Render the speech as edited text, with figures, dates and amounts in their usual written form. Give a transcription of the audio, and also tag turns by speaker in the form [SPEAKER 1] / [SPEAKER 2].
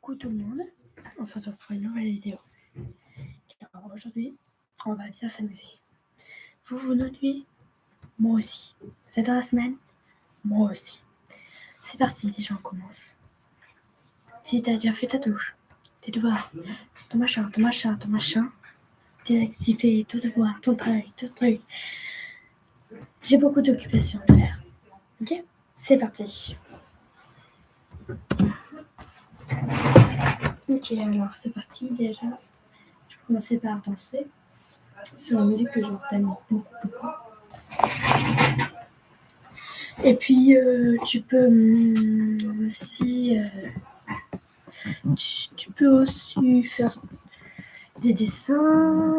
[SPEAKER 1] Coucou tout le monde, on se retrouve pour une nouvelle vidéo. Alors aujourd'hui, on va bien s'amuser. Vous vous ennuyez? Moi aussi. C'est dans la semaine? Moi aussi. C'est parti, déjà on commence. Si t'as déjà fait ta douche, tes devoirs, ton machin, tes activités, ton devoir, ton travail, ton truc. J'ai beaucoup d'occupations à faire. Ok? C'est parti. Ok, alors c'est parti déjà. Je vais commencer par danser sur la musique que je t'aime beaucoup. Et puis tu peux aussi tu peux aussi faire des dessins,